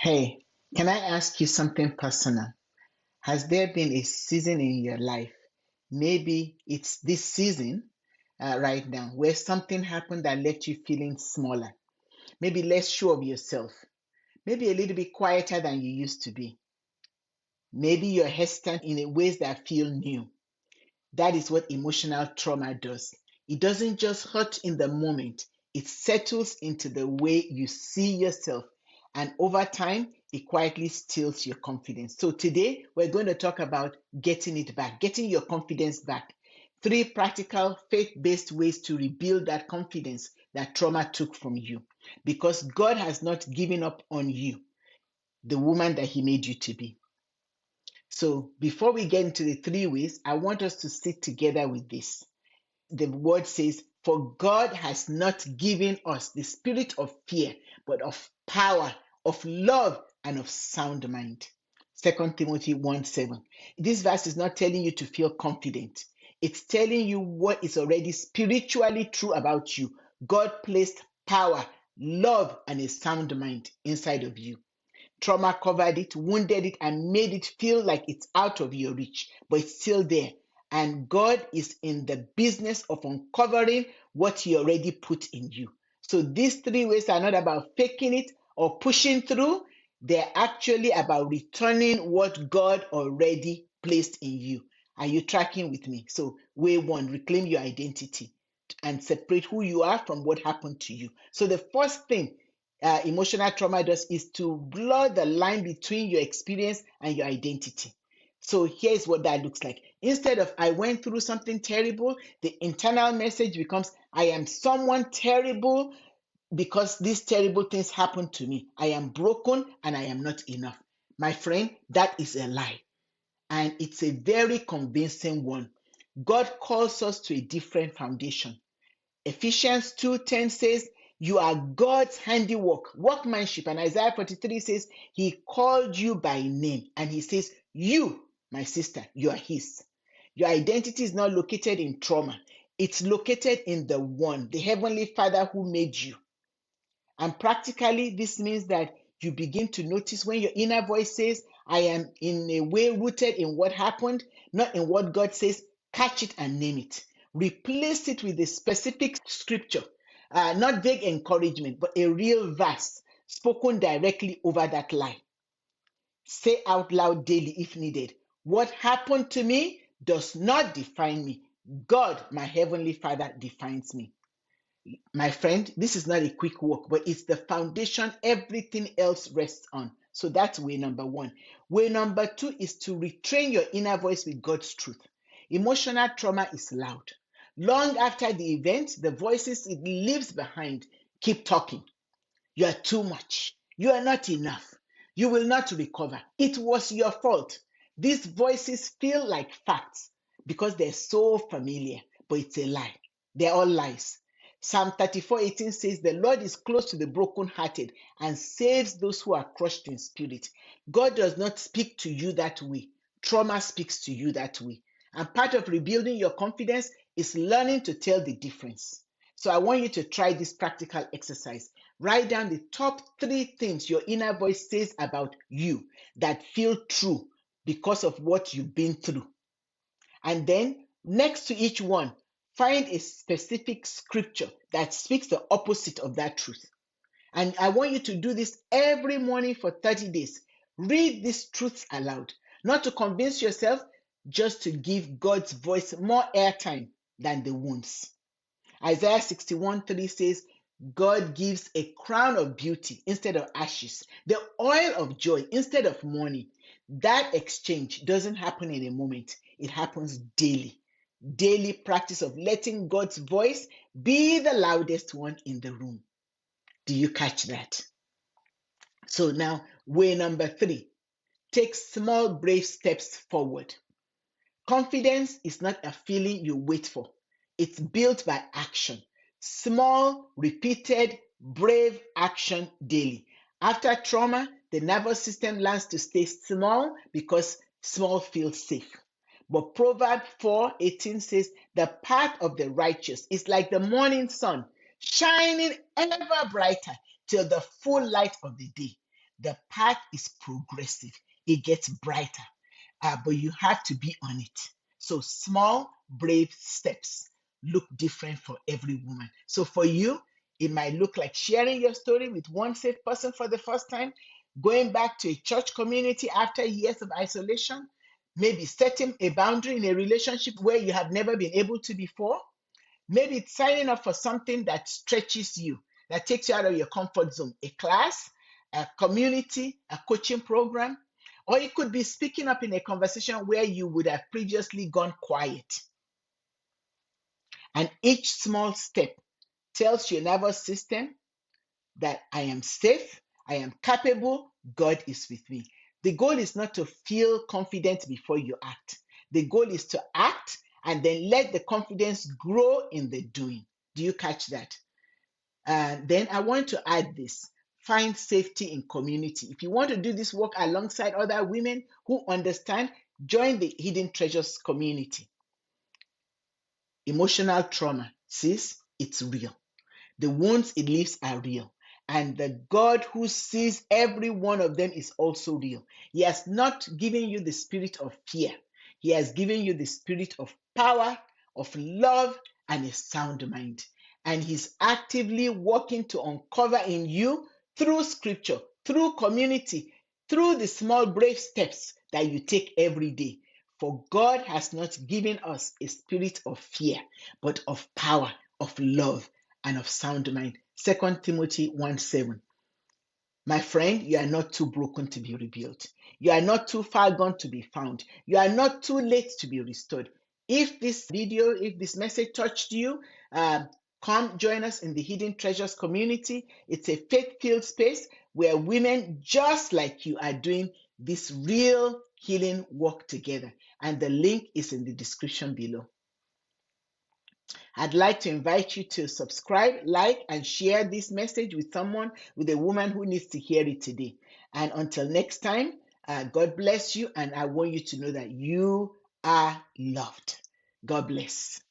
Hey, can I ask you something personal? Has there been a season in your life? Maybe it's this season right now where something happened that left you feeling smaller, maybe less sure of yourself, maybe a little bit quieter than you used to be. Maybe you're hesitant in a ways that feel new. That is what emotional trauma does. It doesn't just hurt in the moment, it settles into the way you see yourself. And over time, it quietly steals your confidence. So today, we're going to talk about getting it back, getting your confidence back. Three practical faith based ways to rebuild that confidence that trauma took from you. Because God has not given up on you, the woman that He made you to be. So before we get into the three ways, I want us to sit together with this. The word says, "For God has not given us the spirit of fear, but of power, of love, and of sound mind." 2 Timothy 1:7. This verse is not telling you to feel confident. It's telling you what is already spiritually true about you. God placed power, love, and a sound mind inside of you. Trauma covered it, wounded it, and made it feel like it's out of your reach, but it's still there. And God is in the business of uncovering what He already put in you. So these three ways are not about faking it or pushing through. They're actually about returning what God already placed in you. Are you tracking with me? So, way one, reclaim your identity and separate who you are from what happened to you. So, the first thing emotional trauma does is to blur the line between your experience and your identity. So here's what that looks like. Instead of "I went through something terrible," the internal message becomes "I am someone terrible because these terrible things happened to me. I am broken and I am not enough." My friend, that is a lie. And it's a very convincing one. God calls us to a different foundation. Ephesians 2:10 says, "You are God's handiwork, workmanship." And Isaiah 43 says, "He called you by name." And He says, "You, my sister, you are His." Your identity is not located in trauma. It's located in the One, the Heavenly Father who made you. And practically, this means that you begin to notice when your inner voice says, "I am in a way rooted in what happened, not in what God says." Catch it and name it. Replace it with a specific scripture, not vague encouragement, but a real verse spoken directly over that lie. Say out loud daily if needed, "What happened to me does not define me. God, my Heavenly Father, defines me." My friend, this is not a quick walk, but it's the foundation everything else rests on. So that's way number one. Way number two is to retrain your inner voice with God's truth. Emotional trauma is loud. Long after the event, the voices it leaves behind keep talking. "You are too much. You are not enough. You will not recover. It was your fault." These voices feel like facts because they're so familiar, but it's a lie. They're all lies. Psalm 34:18 says, "The Lord is close to the brokenhearted and saves those who are crushed in spirit." God does not speak to you that way. Trauma speaks to you that way. And part of rebuilding your confidence is learning to tell the difference. So I want you to try this practical exercise. Write down the top three things your inner voice says about you that feel true because of what you've been through. And then next to each one, find a specific scripture that speaks the opposite of that truth. And I want you to do this every morning for 30 days. Read these truths aloud, not to convince yourself, just to give God's voice more airtime than the wounds. Isaiah 61:3 says, "God gives a crown of beauty instead of ashes, the oil of joy instead of mourning." That exchange doesn't happen in a moment, it happens daily. Daily practice of letting God's voice be the loudest one in the room. Do you catch that? So now, way number three, take small, brave steps forward. Confidence is not a feeling you wait for. It's built by action. Small, repeated, brave action daily. After trauma, the nervous system learns to stay small because small feels safe. But Proverbs 4:18 says, "The path of the righteous is like the morning sun, shining ever brighter till the full light of the day." The path is progressive, it gets brighter, but you have to be on it. So, small, brave steps look different for every woman. So, for you, it might look like sharing your story with one safe person for the first time, going back to a church community after years of isolation, maybe setting a boundary in a relationship where you have never been able to before. Maybe it's signing up for something that stretches you, that takes you out of your comfort zone, a class, a community, a coaching program, or it could be speaking up in a conversation where you would have previously gone quiet. And each small step tells your nervous system that I am safe, I am capable, God is with me. The goal is not to feel confident before you act. The goal is to act and then let the confidence grow in the doing. Do you catch that? And then I want to add this: find safety in community. If you want to do this work alongside other women who understand, join the Hidden Treasures community. Emotional trauma, sis, it's real. The wounds it leaves are real. And the God who sees every one of them is also real. He has not given you the spirit of fear, He has given you the spirit of power, of love, and a sound mind. And He's actively working to uncover in you through scripture, through community, through the small brave steps that you take every day. For God has not given us a spirit of fear, but of power, of love, and of sound mind. 2 Timothy 1:7. My friend, you are not too broken to be rebuilt. You are not too far gone to be found. You are not too late to be restored. If this video, if this message touched you, come join us in the Hidden Treasures community. It's a faith-filled space where women just like you are doing this real healing work together. And the link is in the description below. I'd like to invite you to subscribe, like, and share this message with someone, with a woman who needs to hear it today. And until next time, God bless you. And I want you to know that you are loved. God bless.